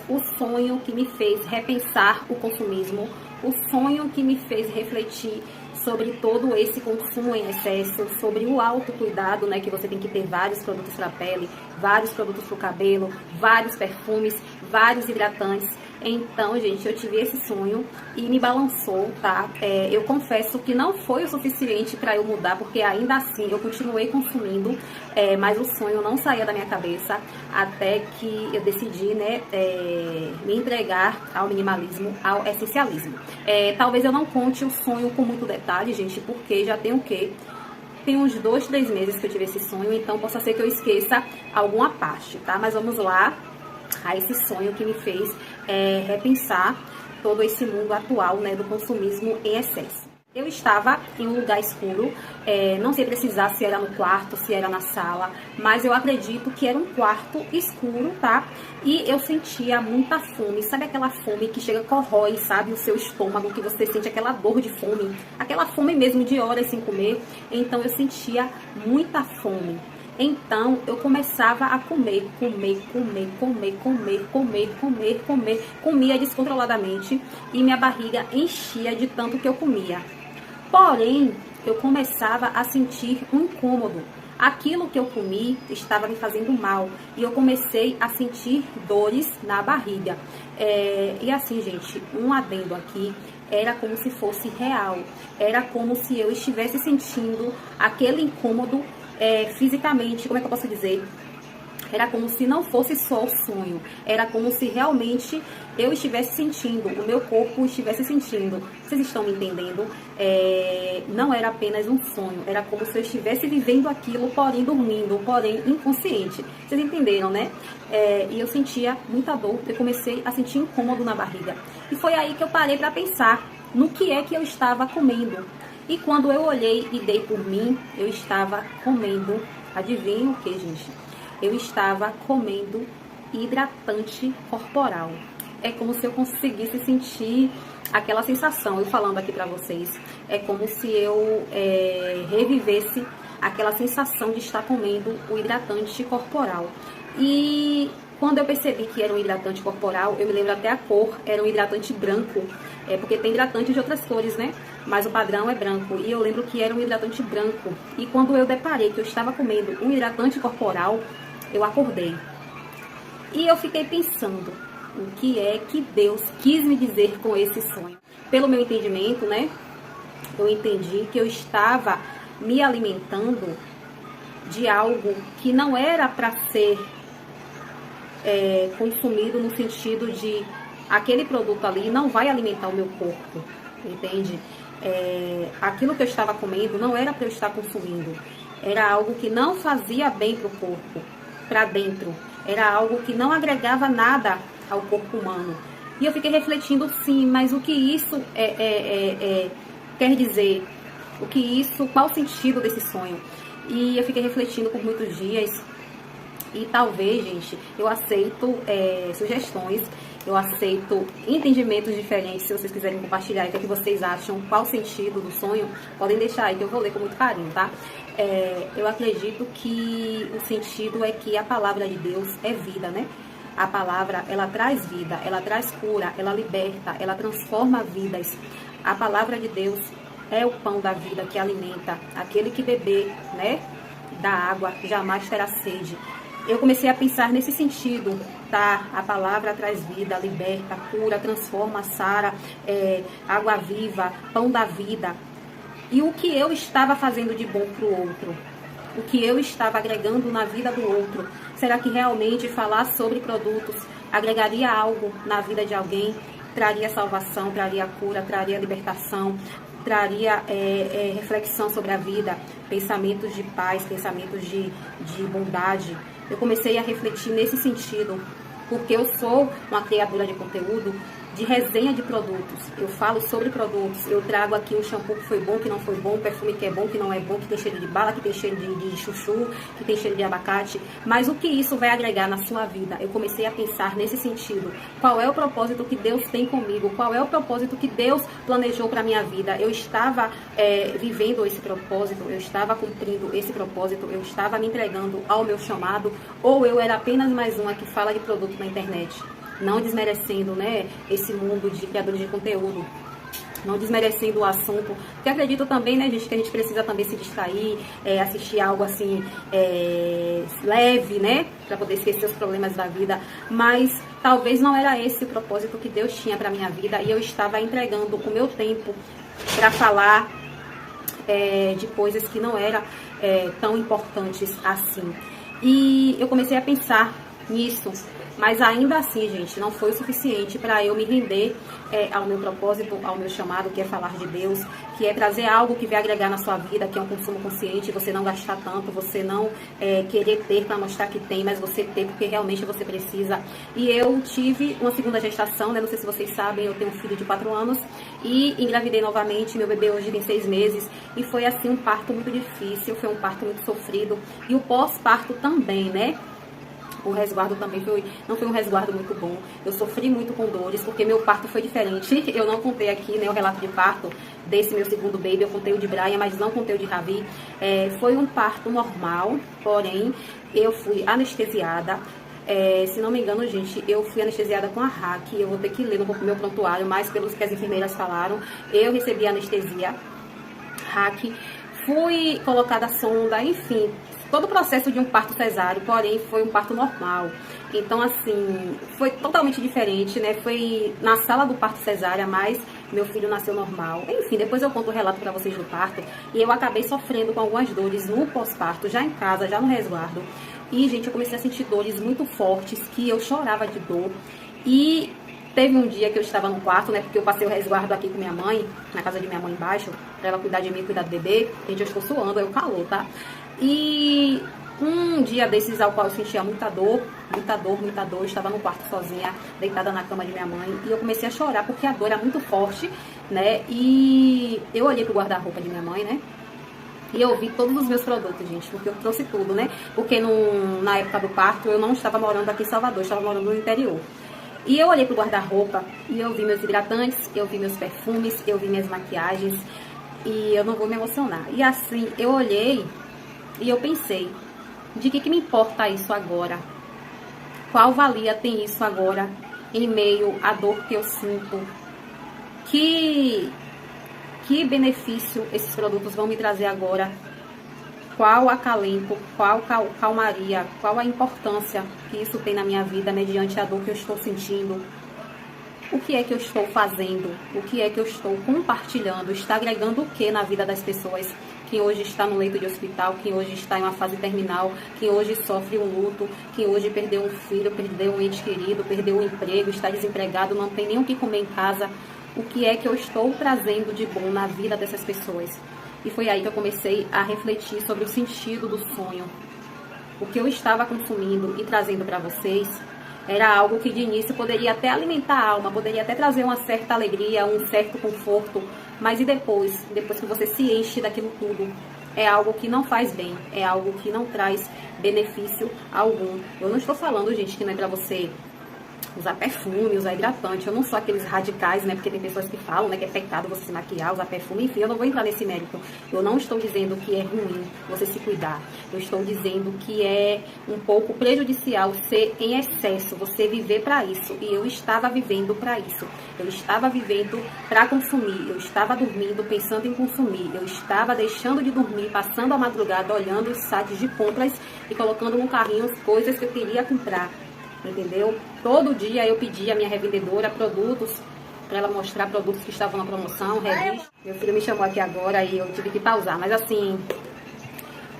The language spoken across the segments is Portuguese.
o sonho que me fez repensar o consumismo, o sonho que me fez refletir sobre todo esse consumo em excesso, sobre o autocuidado, né, que você tem que ter vários produtos para a pele, vários produtos para o cabelo, vários perfumes, vários hidratantes. Então, gente, eu tive esse sonho e me balançou, tá? Eu confesso que não foi o suficiente para eu mudar, porque ainda assim eu continuei consumindo, mas o sonho não saía da minha cabeça até que eu decidi, né, me entregar ao minimalismo, ao essencialismo. Talvez eu não conte o sonho com muito detalhe, gente, porque já tem o quê? Tem uns 2, 3 meses que eu tive esse sonho, então possa ser que eu esqueça alguma parte, tá? Mas vamos lá a esse sonho que me fez repensar todo esse mundo atual, né, do consumismo em excesso. Eu estava em um lugar escuro, não sei precisar se era no quarto, se era na sala, mas eu acredito que era um quarto escuro, tá? E eu sentia muita fome, sabe aquela fome que chega, corrói, sabe, o seu estômago, que você sente aquela dor de fome, aquela fome mesmo de horas sem comer. Então eu sentia muita fome. Então, eu começava a comia descontroladamente e minha barriga enchia de tanto que eu comia. Porém, eu começava a sentir um incômodo. Aquilo que eu comi estava me fazendo mal e eu comecei a sentir dores na barriga. E assim, gente, um adendo aqui, era como se fosse real. Era como se eu estivesse sentindo aquele incômodo fisicamente, como é que eu posso dizer? Era como se não fosse só o sonho, era como se realmente eu estivesse sentindo, o meu corpo estivesse sentindo. Vocês estão me entendendo? Não era apenas um sonho, era como se eu estivesse vivendo aquilo, porém dormindo, porém inconsciente. Vocês entenderam, né? E eu sentia muita dor, eu comecei a sentir incômodo na barriga. E foi aí que eu parei para pensar no que é que eu estava comendo. E quando eu olhei e dei por mim, eu estava comendo, adivinha o que, gente? Eu estava comendo hidratante corporal. É como se eu conseguisse sentir aquela sensação, eu falando aqui pra vocês, é como se eu revivesse aquela sensação de estar comendo o hidratante corporal. E quando eu percebi que era um hidratante corporal, eu me lembro até a cor, era um hidratante branco, porque tem hidratante de outras cores, né? Mas o padrão é branco, e eu lembro que era um hidratante branco. E quando eu deparei que eu estava comendo um hidratante corporal, eu acordei. E eu fiquei pensando, o que é que Deus quis me dizer com esse sonho? Pelo meu entendimento, né? Eu entendi que eu estava me alimentando de algo que não era para ser consumido no sentido de aquele produto ali não vai alimentar o meu corpo, entende? Aquilo que eu estava comendo não era para eu estar consumindo, era algo que não fazia bem para o corpo, para dentro, era algo que não agregava nada ao corpo humano. E eu fiquei refletindo, sim, mas o que isso quer dizer? Qual o sentido desse sonho? E eu fiquei refletindo por muitos dias. E talvez, gente, eu aceito sugestões, eu aceito entendimentos diferentes. Se vocês quiserem compartilhar o que vocês acham, qual o sentido do sonho, podem deixar aí que eu vou ler com muito carinho, tá? Eu acredito que o sentido é que a palavra de Deus é vida, né? A palavra, ela traz vida, ela traz cura, ela liberta, ela transforma vidas. A palavra de Deus é o pão da vida que alimenta. Aquele que beber, né, da água jamais terá sede. Eu comecei a pensar nesse sentido, tá? A palavra traz vida, liberta, cura, transforma, sara, água viva, pão da vida. E o que eu estava fazendo de bom para o outro? O que eu estava agregando na vida do outro? Será que realmente falar sobre produtos agregaria algo na vida de alguém? Traria salvação, traria cura, traria libertação, traria reflexão sobre a vida, pensamentos de paz, pensamentos de bondade. Eu comecei a refletir nesse sentido, porque eu sou uma criadora de conteúdo, de resenha de produtos. Eu falo sobre produtos, eu trago aqui um shampoo que foi bom, que não foi bom, perfume que é bom, que não é bom, que tem cheiro de bala, que tem cheiro de chuchu, que tem cheiro de abacate. Mas o que isso vai agregar na sua vida? Eu comecei a pensar nesse sentido. Qual é o propósito que Deus tem comigo? Qual é o propósito que Deus planejou para a minha vida? Eu estava vivendo esse propósito, eu estava cumprindo esse propósito, eu estava me entregando ao meu chamado, ou eu era apenas mais uma que fala de produto na internet? não desmerecendo, né, esse mundo de criadores de conteúdo, não desmerecendo o assunto, porque acredito também, né, gente, que a gente precisa também se distrair, assistir algo assim, leve, né, para poder esquecer os problemas da vida, mas talvez não era esse o propósito que Deus tinha para minha vida, e eu estava entregando o meu tempo para falar de coisas que não eram tão importantes assim. E eu comecei a pensar nisso, mas ainda assim, gente, não foi o suficiente para eu me render ao meu propósito, ao meu chamado, que é falar de Deus, que é trazer algo que vai agregar na sua vida, que é um consumo consciente, você não gastar tanto, você não querer ter para mostrar que tem, mas você ter porque realmente você precisa. E eu tive uma segunda gestação, né? Não sei se vocês sabem, eu tenho um filho de 4 anos e engravidei novamente, meu bebê hoje tem 6 meses, e foi assim um parto muito difícil, foi um parto muito sofrido, e o pós-parto também, né? O resguardo também não foi um resguardo muito bom. Eu sofri muito com dores, porque meu parto foi diferente. Eu não contei aqui, né, o relato de parto desse meu segundo baby. Eu contei o de Brian, mas não contei o de Ravi. Foi um parto normal, porém, eu fui anestesiada. Se não me engano, gente, eu fui anestesiada com a RAC. Eu vou ter que ler no meu prontuário, mas pelos que as enfermeiras falaram, eu recebi anestesia RAC. Fui colocada a sonda, enfim, todo o processo de um parto cesáreo, porém foi um parto normal. Então, assim, foi totalmente diferente, né? Foi na sala do parto cesárea, mas meu filho nasceu normal. Enfim, depois eu conto o relato pra vocês do parto. E eu acabei sofrendo com algumas dores no pós-parto, já em casa, já no resguardo. E, gente, eu comecei a sentir dores muito fortes, que eu chorava de dor. E teve um dia que eu estava no quarto, né? Porque eu passei o resguardo aqui com minha mãe, na casa de minha mãe embaixo, pra ela cuidar de mim e cuidar do bebê. Gente, eu estou suando, é o calor, tá? E um dia desses ao qual eu sentia muita dor, eu estava no quarto sozinha, deitada na cama de minha mãe, e eu comecei a chorar porque a dor era muito forte, né? E eu olhei pro guarda-roupa de minha mãe, né? E eu vi todos os meus produtos, gente, porque eu trouxe tudo, né? Porque na época do parto eu não estava morando aqui em Salvador, eu estava morando no interior. E eu olhei pro guarda-roupa e eu vi meus hidratantes, eu vi meus perfumes, eu vi minhas maquiagens, e eu não vou me emocionar. E assim, eu olhei e eu pensei, de que me importa isso agora? Qual valia tem isso agora, em meio à dor que eu sinto? Que benefício esses produtos vão me trazer agora? Qual acalento, qual calmaria, qual a importância que isso tem na minha vida, mediante a dor que eu estou sentindo? O que é que eu estou fazendo? O que é que eu estou compartilhando? Está agregando o que na vida das pessoas? Quem hoje está no leito de hospital, quem hoje está em uma fase terminal, quem hoje sofre um luto, quem hoje perdeu um filho, perdeu um ente querido, perdeu um emprego, está desempregado, não tem nem o que comer em casa. O que é que eu estou trazendo de bom na vida dessas pessoas? E foi aí que eu comecei a refletir sobre o sentido do sonho. O que eu estava consumindo e trazendo para vocês era algo que de início poderia até alimentar a alma, poderia até trazer uma certa alegria, um certo conforto, mas e depois que você se enche daquilo tudo, é algo que não faz bem, é algo que não traz benefício algum. Eu não estou falando, gente, que não é para você usar perfume, usar hidratante. Eu não sou aqueles radicais, né? Porque tem pessoas que falam, né, que é pecado você se maquiar, usar perfume. Enfim, eu não vou entrar nesse mérito. Eu não estou dizendo que é ruim você se cuidar. Eu estou dizendo que é um pouco prejudicial ser em excesso, você viver para isso. E eu estava vivendo para isso. Eu estava vivendo para consumir. Eu estava dormindo pensando em consumir. Eu estava deixando de dormir, passando a madrugada olhando os sites de compras e colocando no carrinho as coisas que eu queria comprar. Entendeu? Todo dia eu pedia à minha revendedora produtos, para ela mostrar produtos que estavam na promoção, revista. Meu filho me chamou aqui agora e eu tive que pausar, mas assim,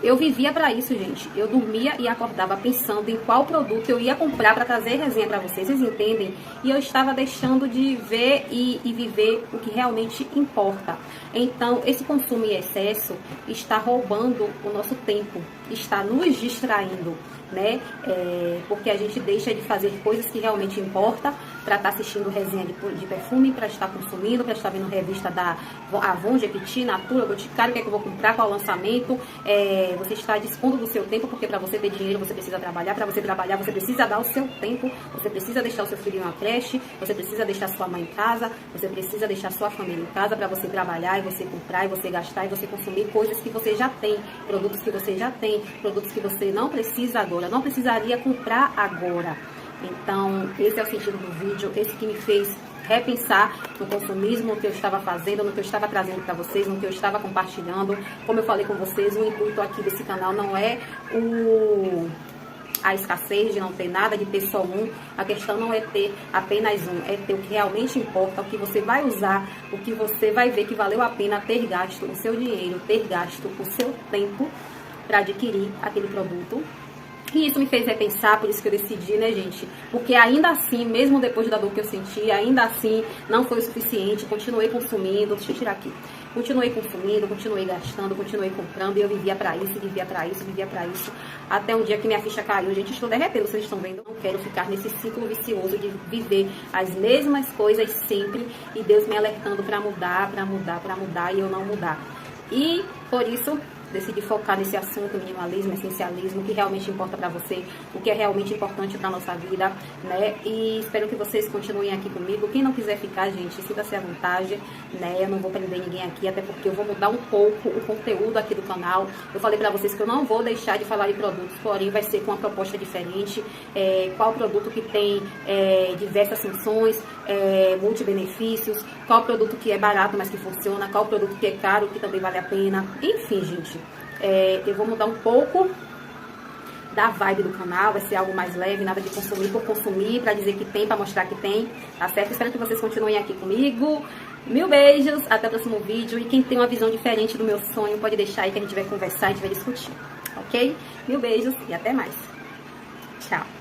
eu vivia para isso, gente. Eu dormia e acordava pensando em qual produto eu ia comprar para trazer resenha para vocês entendem? E eu estava deixando de ver e viver o que realmente importa. Então, esse consumo em excesso está roubando o nosso tempo, está nos distraindo, né? Porque a gente deixa de fazer coisas que realmente importam para estar assistindo resenha de perfume, para estar consumindo, para estar vendo revista da Avon, Jequiti, Natura, Boticário, o que é que eu vou comprar, qual o lançamento. Você está dispondo do seu tempo, porque para você ter dinheiro você precisa trabalhar, para você trabalhar você precisa dar o seu tempo, você precisa deixar o seu filho em uma creche, você precisa deixar sua mãe em casa, você precisa deixar sua família em casa para você trabalhar e você comprar e você gastar e você consumir coisas que você já tem, produtos que você já tem, produtos que você não precisa agora, não precisaria comprar agora. Então, esse é o sentido do vídeo, esse que me fez repensar no consumismo, no que eu estava fazendo, no que eu estava trazendo para vocês, no que eu estava compartilhando. Como eu falei com vocês, o intuito aqui desse canal não é a escassez de não ter nada, de ter só um. A questão não é ter apenas um, é ter o que realmente importa, o que você vai usar, o que você vai ver que valeu a pena ter gasto o seu dinheiro, ter gasto o seu tempo para adquirir aquele produto. E isso me fez repensar, por isso que eu decidi, né, gente? Porque ainda assim, mesmo depois da dor que eu senti, ainda assim não foi o suficiente. Continuei consumindo, deixa eu tirar aqui. Continuei consumindo, continuei gastando, continuei comprando. E eu vivia pra isso, vivia pra isso, vivia pra isso. Até um dia que minha ficha caiu. Gente, estou derretendo, vocês estão vendo? Não quero ficar nesse ciclo vicioso de viver as mesmas coisas sempre. E Deus me alertando pra mudar, pra mudar, pra mudar. E eu não mudar. E por isso decidi focar nesse assunto, minimalismo, essencialismo, o que realmente importa para você, o que é realmente importante para nossa vida, né? E espero que vocês continuem aqui comigo. Quem não quiser ficar, gente, sinta-se à vontade, né? Eu não vou prender ninguém aqui, até porque eu vou mudar um pouco o conteúdo aqui do canal. Eu falei para vocês que eu não vou deixar de falar de produtos, porém vai ser com uma proposta diferente. Qual produto que tem diversas funções, multibenefícios, qual produto que é barato, mas que funciona, qual produto que é caro, que também vale a pena. Enfim, gente, eu vou mudar um pouco da vibe do canal, vai ser algo mais leve, nada de consumir por consumir, pra dizer que tem, pra mostrar que tem, tá certo? Espero que vocês continuem aqui comigo. Mil beijos, até o próximo vídeo. E quem tem uma visão diferente do meu sonho, pode deixar aí que a gente vai conversar, a gente vai discutir, ok? Mil beijos e até mais. Tchau.